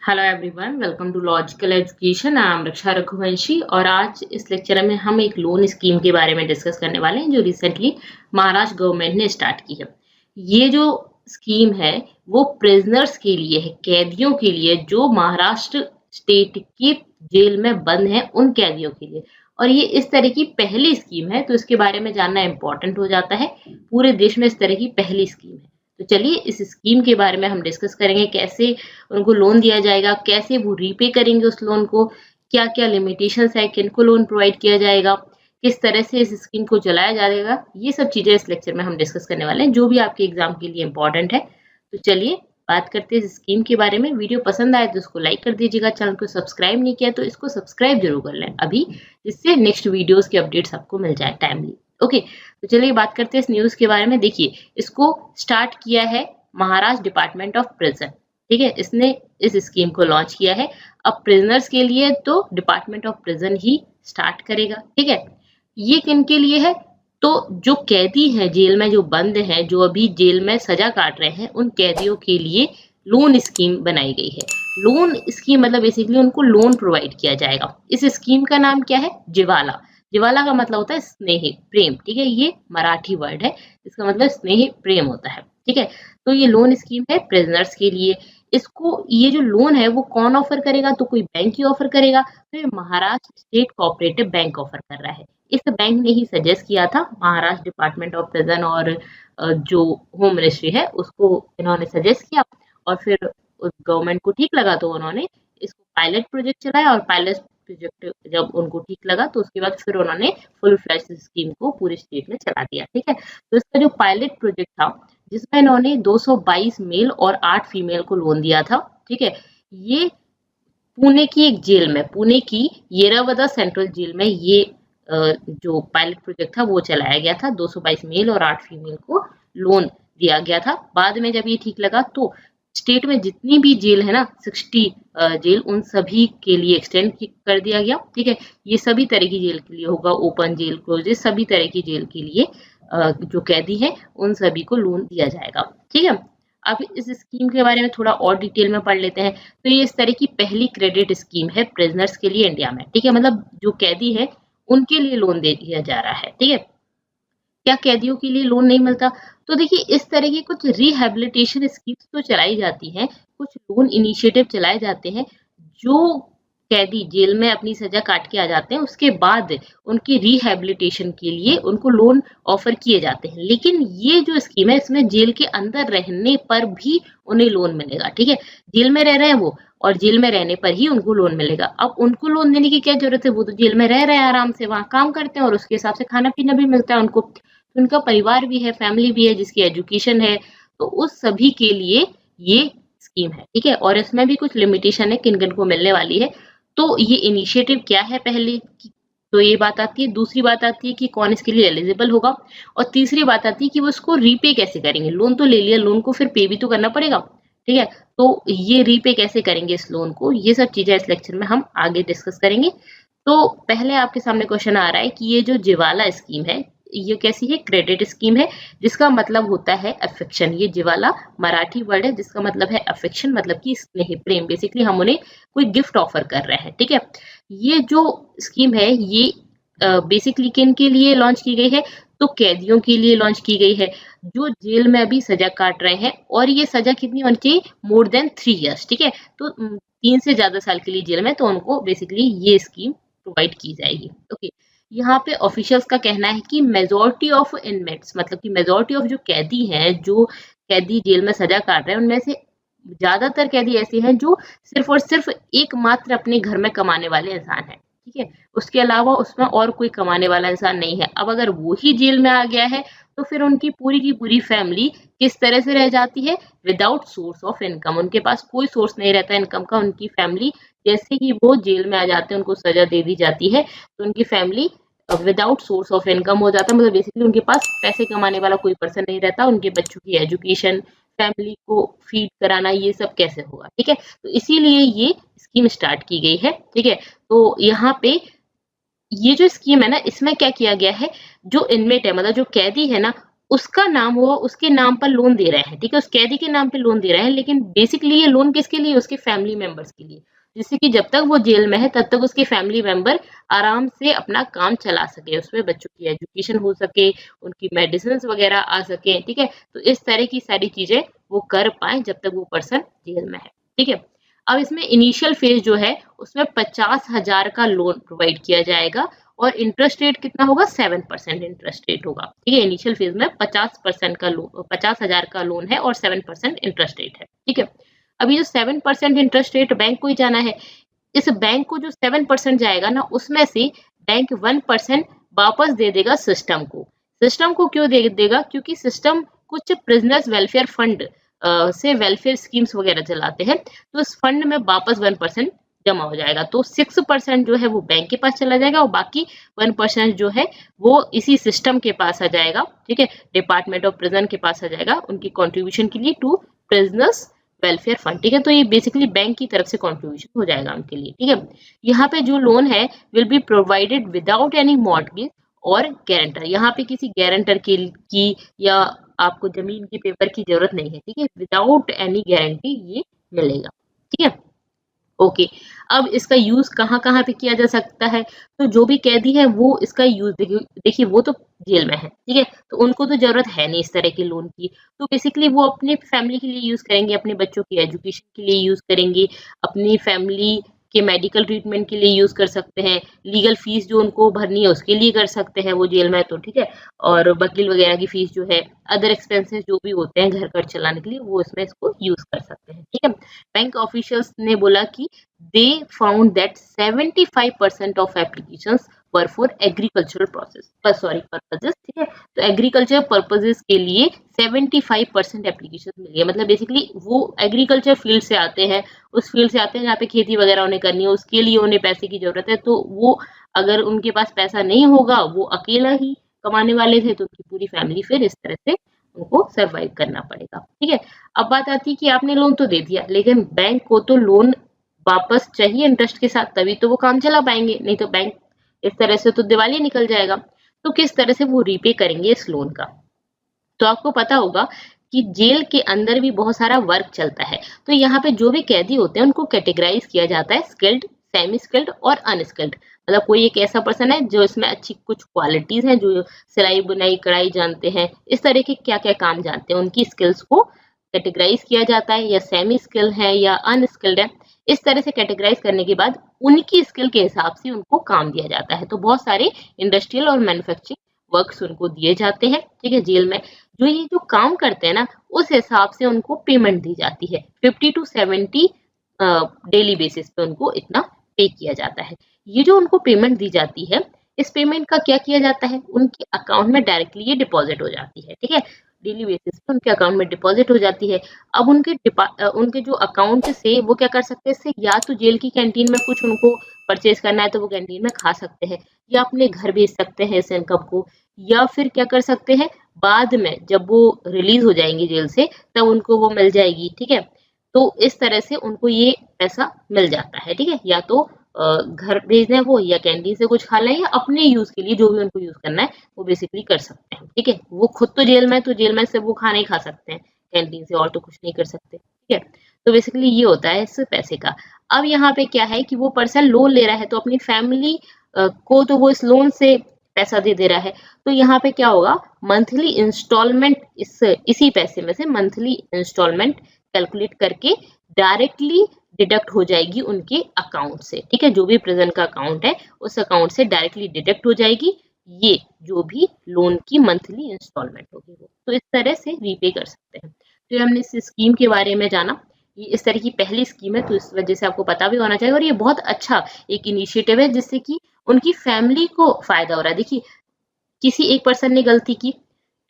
Hello everyone, welcome to logical education. I am Raksha Raghuvanshi और आज इस लेक्चर में हम एक लोन स्कीम के बारे में डिस्कस करने वाले हैं जो रिसेंटली महाराष्ट्र गवर्नमेंट ने स्टार्ट की है। ये जो स्कीम है वो प्रिजनर्स के लिए है, कैदियों के लिए जो महाराष्ट्र स्टेट की जेल में बंद हैं उन कैदियों के लिए। और ये इस तरह की पहली स्कीम है तो इसके बारे में जानना इम्पोर्टेंट हो जाता है। पूरे देश में इस तरह की पहली स्कीम है, तो चलिए इस स्कीम के बारे में हम डिस्कस करेंगे। कैसे उनको लोन दिया जाएगा, कैसे वो रीपे करेंगे उस लोन को, क्या क्या लिमिटेशंस है, किनको लोन प्रोवाइड किया जाएगा, किस तरह से इस स्कीम को चलाया जाएगा, ये सब चीजें इस लेक्चर में हम डिस्कस करने वाले हैं जो भी आपके एग्जाम के लिए इम्पोर्टेंट है। तो चलिए बात करते हैं इस स्कीम के बारे में। वीडियो पसंद आए तो इसको लाइक कर दीजिएगा, चैनल को सब्सक्राइब नहीं किया तो इसको सब्सक्राइब जरूर कर लें अभी, जिससे नेक्स्ट वीडियोस के अपडेट्स आपको मिल जाए टाइमली। ओके, तो चलिए बात करते हैं इस न्यूज के बारे में। देखिए, इसको स्टार्ट किया है महाराष्ट्र डिपार्टमेंट ऑफ प्रिजन, ठीक है, इसने इस स्कीम को लॉन्च किया है। अब प्रिजनर्स के लिए तो department of prison he start करेगा, ठीक है। ये किन के लिए है? तो जो कैदी हैं जेल में, जो बंद हैं, जो अभी जेल में सजा काट रहे हैं, उन कैदियों के लिए लोन स्कीम बनाई गई है। लोन स्कीम मतलब बेसिकली उनको लोन प्रोवाइड किया जाएगा। इस स्कीम का नाम क्या है? जिवाला। जिवाला का मतलब होता है स्नेह, प्रेम, ठीक है। ये मराठी वर्ड है, इसका मतलब स्नेह प्रेम होता है, ठीक है। तो ये लोन स्कीम है प्रिजनर्स के लिए। इसको ये जो लोन है वो कौन ऑफर करेगा? तो कोई बैंक ही ऑफर करेगा। तो ये Maharashtra state cooperative bank offer कर रहा है। इस बैंक ने ही सजेस्ट किया था, महाराष्ट्र डिपार्टमेंट ऑफ प्रिजन और जो होम मिनिस्ट्री है उसको इन्होंने सजेस्ट किया और फिर गवर्नमेंट को ठीक लगा तो उन्होंने इसको पायलट प्रोजेक्ट चलाया और पायलट प्रोजेक्ट जब उनको ठीक लगा तो उसके बाद फिर उन्होंने फुल फ्लैश स्कीम को पूरे स्टेट में चला दिया, ठीक है। तो इसका जो पायलट प्रोजेक्ट था जिसमें इन्होंने 222 मेल और 8 फीमेल को लोन दिया था, ठीक है। ये पुणे की एक जेल में, पुणे की येरावदा सेंट्रल जेल में ये जो पायलट प्रोजेक्ट था वो चलाया गया था। 222 मेल और 8 फीमेल को लोन दिया गया था। बाद में जब ये ठीक लगा तो स्टेट में जितनी भी जेल है ना, 60 जेल, उन सभी के लिए एक्सटेंड कर दिया गया, ठीक है। ये सभी तरह की जेल के लिए होगा, ओपन जेल, क्लोज, सभी तरह की जेल के लिए जो कैदी है उन सभी को लोन दिया जाएगा, ठीक है। अब इस स्कीम के बारे में थोड़ा और डिटेल में पढ़ लेते हैं। तो ये इस तरह की पहली क्रेडिट स्कीम है प्रिजनर्स के लिए इंडिया में, ठीक है। मतलब जो कैदी है उनके लिए लोन दे दिया जा रहा है, ठीक है। क्या कैदियों के लिए लोन नहीं मिलता? तो देखिए, इस तरह की कुछ रिहैबिलिटेशन स्कीम्स तो चलाई जाती हैं, कुछ लोन इनिशिएटिव चलाए जाते हैं। जो कैदी जेल में अपनी सजा काट के आ जाते हैं उसके बाद उनकी रिहैबिलिटेशन के लिए उनको लोन ऑफर किए जाते हैं। लेकिन ये जो स्कीम है इसमें जेल के अंदर रहने पर भी उन्हें लोन मिलेगा, ठीक है। जेल में रह रहे हैं वो और जेल में रहने पर ही उनको लोन मिलेगा। अब उनको लोन देने की क्या जरूरत है? वो तो जेल में रह रहे हैं, आराम से वहां काम करते हैं और उसके हिसाब से खाना पीना भी मिलता है उनको। तो उनका परिवार भी है, फैमिली भी है, जिसकी एजुकेशन है, तो उस सभी के लिए ये स्कीम है, ठीक है। और इसमें भी कुछ लिमिटेशन है किन किन को मिलने वाली है। तो ये इनिशिएटिव क्या है पहले की, तो ये बात आती है। दूसरी बात आती है कि कौन इसके लिए एलिजिबल होगा और तीसरी बात आती है कि वो इसको रीपे कैसे करेंगे। लोन तो ले लिया, लोन को फिर पे भी तो करना पड़ेगा, ठीक है। तो ये रीपे कैसे करेंगे इस लोन को, ये सब चीजें इस लेक्चर में हम आगे डिस्कस करेंगे। तो पहले आपके सामने क्वेश्चन आ रहा है कि ये जो जिवाला स्कीम है ये कैसी है? क्रेडिट स्कीम है जिसका मतलब होता है अफेक्शन। ये जिवाला मराठी वर्ड है जिसका मतलब है अफेक्शन, मतलब कि स्नेह, प्रेम। बेसिकली हम उन्हें कोई गिफ्ट ऑफर कर रहे हैं, ठीक है। ये जो स्कीम है ये बेसिकली किन के लिए लॉन्च की गई है? तो कैदियों के लिए लॉन्च की गई है जो जेल में अभी सजा काट रहे हैं। और ये सजा कितनी होनी चाहिए? मोर देन 3 ईयर्स, ठीक है। तो 3 से ज्यादा साल के लिए जेल में, तो उनको बेसिकली ये स्कीम प्रोवाइड की जाएगी, ओके। यहाँ पे ऑफिशियल्स का कहना है कि मेजॉरिटी ऑफ इनमेट्स, मतलब कि मेजॉरिटी ऑफ जो कैदी हैं, जो कैदी जेल में सजा काट रहे हैं, उनमें से ज्यादातर कैदी ऐसे हैं जो सिर्फ और सिर्फ एकमात्र अपने घर में कमाने वाले इंसान हैं, ठीक है। उसके अलावा उसमें और कोई कमाने वाला इंसान नहीं है। अब अगर वो ही जेल में आ गया है तो फिर उनकी पूरी की पूरी फैमिली किस तरह से रह जाती है? Without source of income. उनके पास कोई सोर्स नहीं रहता इनकम का। उनकी फैमिली जैसे ही वो जेल में आ जाते हैं, उनको सजा दे दी जाती है, तो उनकी family without source of income हो जाता है। मतलब बेसिकली उनके पास पैसे कमाने वाला कोई पर्सन नहीं रहता। उनके बच्चों की एजुकेशन, फैमिली को फीड कराना, ये सब कैसे होगा, ठीक है। तो इसीलिए ये स्कीम स्टार्ट की गई है, ठीक है। तो यहाँ पे ये जो स्कीम है ना, इसमें क्या किया गया है, जो इनमेट है, मतलब जो कैदी है ना, उसका नाम हुआ, उसके नाम पर लोन दे रहे हैं, ठीक है, उस कैदी के नाम पे लोन दे रहे हैं, लेकिन बेसिकली ये लोन किसके लिए, उसके फैमिली मेंबर्स के लिए, जिससे कि जब तक वो जेल में है तब तक उसके फैमिली मेंबर आराम से अपना काम चला सके, उसमें बच्चों की एजुकेशन हो सके, उनकी मेडिसिन वगैरह आ सके, ठीक है। तो इस तरह की सारी चीजें वो कर पाए जब तक वो पर्सन जेल में है, ठीक है। अब इसमें इनिशियल फेज जो है उसमें 50,000 का लोन प्रोवाइड किया जाएगा और इंटरेस्ट रेट कितना होगा, 7% इंटरेस्ट रेट होगा, ठीक है। इनिशियल फेज में 50% का लोन, 50,000 का लोन है और 7% इंटरेस्ट रेट है, ठीक है। अभी जो 7% इंटरेस्ट रेट बैंक को ही जाना है, इस बैंक को जो 7% जाएगा ना, उसमें से बैंक 1% वापस दे देगा सिस्टम को। सिस्टम को क्यों दे देगा, क्योंकि सिस्टम कुछ प्रिजनर्स वेलफेयर फंड से वेलफेयर स्कीम्स वगैरह चलाते हैं, तो इस फंड में वापस 1% जमा हो जाएगा, तो 6% जो है वो बैंक के पास चला जाएगा और बाकी 1% जो है वो इसी सिस्टम के पास आ जाएगा, ठीक है, डिपार्टमेंट ऑफ प्रिजन के पास आ जाएगा उनकी कंट्रीब्यूशन के लिए टू प्रिजनर्स वेलफेयर फंड, ठीक है। तो ये बेसिकली बैंक की तरफ से कंट्रीब्यूशन हो जाएगा उनके लिए, ठीक है। यहाँ पे जो लोन है will be provided without any mortgage और गारंटर, यहाँ पे किसी गारंटर की या आपको जमीन के पेपर की जरूरत नहीं है, ठीक है, विदाउट एनी गारंटी ये मिलेगा, ठीक है। ओके, अब इसका यूज कहाँ कहाँ पे किया जा सकता है, तो जो भी कैदी है वो इसका यूज देखिए वो तो जेल में है, ठीक है, तो उनको तो जरूरत है नहीं इस तरह के लोन की, तो बेसिकली वो अपने फैमिली के लिए यूज करेंगे, अपने बच्चों की एजुकेशन के लिए यूज करेंगे, अपनी फैमिली के मेडिकल ट्रीटमेंट के लिए यूज कर सकते हैं, लीगल फीस जो उनको भरनी है उसके लिए कर सकते हैं वो जेल में, तो ठीक है, और वकील वगैरह की फीस जो है, अदर एक्सपेंसेस जो भी होते हैं घर खर्च चलाने के लिए वो इसमें इसको यूज कर सकते हैं, ठीक है। बैंक ऑफिशियल्स ने बोला कि they found that 75% of applications were for agricultural purposes, ठीक है, तो एग्रीकल्चर पर्पजेस के लिए 75% एप्लीकेशन मिली है, मतलब बेसिकली वो एग्रीकल्चर फील्ड से आते हैं, उस फील्ड से आते हैं जहाँ पे खेती वगैरह उन्हें करनी है, उसके लिए उन्हें पैसे की जरूरत है, तो वो अगर उनके पास पैसा नहीं होगा, वो अकेला ही कमाने वाले थे, तो उनकी पूरी फैमिली फिर इस तरह से उनको सरवाइव करना पड़ेगा, ठीक है। अब बात आती है कि आपने लोन तो दे दिया, लेकिन बैंक को तो लोन वापस चाहिए इंटरेस्ट के साथ, तभी तो वो काम चला पाएंगे, नहीं तो बैंक इस तरह से तो दिवालिया निकल जाएगा। तो किस तरह से वो रीपे करेंगे इस लोन का, तो आपको पता होगा कि जेल के अंदर भी बहुत सारा वर्क चलता है, तो यहाँ पे जो भी कैदी होते हैं उनको कैटेगराइज किया जाता है स्किल्ड, सेमी स्किल्ड और अनस्किल्ड, मतलब कोई एक ऐसा पर्सन है जो इसमें अच्छी कुछ क्वालिटीज हैं, जो सिलाई बुनाई कढ़ाई जानते हैं, इस तरह के क्या क्या काम जानते हैं, उनकी स्किल्स को कैटेगराइज किया जाता है, या सेमी स्किल है या अनस्किल्ड है, इस तरह से कैटेगराइज करने के बाद उनकी स्किल के हिसाब से उनको काम दिया जाता है। तो बहुत सारे इंडस्ट्रियल और मैन्युफैक्चरिंग वर्क्स उनको दिए जाते हैं, ठीक है, जेल में जो ये जो काम करते हैं ना, उस हिसाब से उनको पेमेंट दी जाती है, 50 to 70 डेली बेसिस पे उनको इतना पे किया जाता है। ये जो उनको पेमेंट दी जाती है, इस पेमेंट का क्या किया जाता है, उनके अकाउंट में डायरेक्टली ये डिपॉजिट हो जाती है, ठीक है, डेली बेसिस पे उनके अकाउंट में डिपॉजिट हो जाती है। अब उनके जो अकाउंट से वो क्या कर सकते हैं, इससे या तो जेल की कैंटीन में कुछ उनको परचेज करना है तो वो कैंटीन में खा सकते हैं, या अपने घर भेज सकते हैं इस इनकम को, या फिर क्या कर सकते हैं, बाद में जब वो रिलीज हो जाएंगे जेल से तब उनको वो मिल जाएगी, ठीक है। तो इस तरह से उनको ये पैसा मिल जाता है, ठीक है, या तो घर भेजना है वो, या कैंटीन से कुछ खा लें, या अपने यूज के लिए जो भी उनको यूज करना है वो बेसिकली कर सकते हैं, ठीक है। वो खुद तो जेल में, तो जेल में से वो खाना ही खा सकते हैं कैंटीन से, और तो कुछ नहीं कर सकते, ठीक है। तो बेसिकली ये होता है इस पैसे का। अब यहाँ पे क्या है कि वो पर्सन लोन ले रहा है, तो अपनी फैमिली को तो वो इस लोन से पैसा दे रहा है, तो यहाँ पे क्या होगा, मंथली इंस्टॉलमेंट, इसी पैसे में से मंथली इंस्टॉलमेंट कैलकुलेट करके डायरेक्टली डिडक्ट हो जाएगी उनके अकाउंट से, ठीक है, जो भी प्रेजेंट का अकाउंट है उस अकाउंट से डायरेक्टली डिडक्ट हो जाएगी ये जो भी लोन की मंथली इंस्टॉलमेंट होगी वो। तो इस तरह से रीपे कर सकते हैं। तो हमने इस स्कीम के बारे में जाना, ये इस तरह की पहली स्कीम है, तो इस वजह से आपको पता भी होना चाहिए, और ये बहुत अच्छा एक इनिशिएटिव है जिससे कि उनकी फैमिली को फायदा हो रहा है। देखिए, किसी एक पर्सन ने गलती की,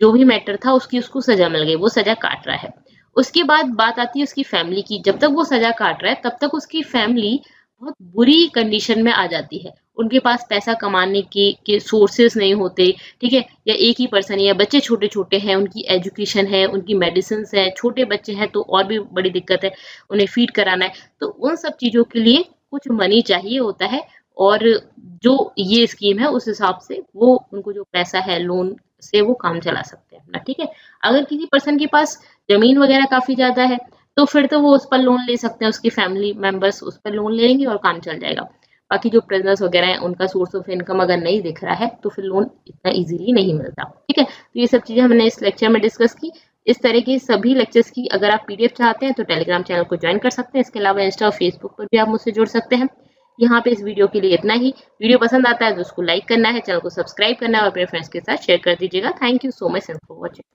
जो भी मैटर था उसको सजा मिल गई, वो सजा काट रहा है, उसके बाद बात आती है उसकी फैमिली की, जब तक वो सजा काट रहा है तब तक उसकी फैमिली बहुत बुरी कंडीशन में आ जाती है, उनके पास पैसा कमाने के सोर्सेस नहीं होते, ठीक है, या एक ही पर्सन है, या बच्चे छोटे छोटे हैं, उनकी एजुकेशन है, उनकी मेडिसिन है, छोटे बच्चे हैं तो और भी बड़ी दिक्कत है, उन्हें फीड कराना है, तो उन सब चीजों के लिए कुछ मनी चाहिए होता है, और जो ये स्कीम है उस हिसाब से वो उनको जो पैसा है लोन से वो काम चला सकते हैं अपना, ठीक है। अगर किसी पर्सन के पास जमीन वगैरह काफी ज्यादा है तो फिर तो वो उस पर लोन ले सकते हैं, उसकी फैमिली मेंबर्स उस पर लोन लेंगे और काम चल जाएगा। बाकी जो प्रिजनर्स वगैरह हैं उनका सोर्स ऑफ इनकम अगर नहीं दिख रहा है तो फिर लोन इतना इजीली नहीं मिलता, ठीक है। तो ये सब चीजें हमने इस लेक्चर में डिस्कस की। इस तरह के सभी लेक्चर्स की अगर आप पीडीएफ चाहते हैं तो टेलीग्राम चैनल को ज्वाइन कर सकते हैं। इसके अलावा इंस्टा और फेसबुक पर भी आप मुझसे जुड़ सकते हैं। यहाँ पे इस वीडियो के लिए इतना ही। वीडियो पसंद आता है तो उसको लाइक करना है, चैनल को सब्सक्राइब करना है और अपने फ्रेंड्स के साथ शेयर कर दीजिएगा। Thank you so much for watching.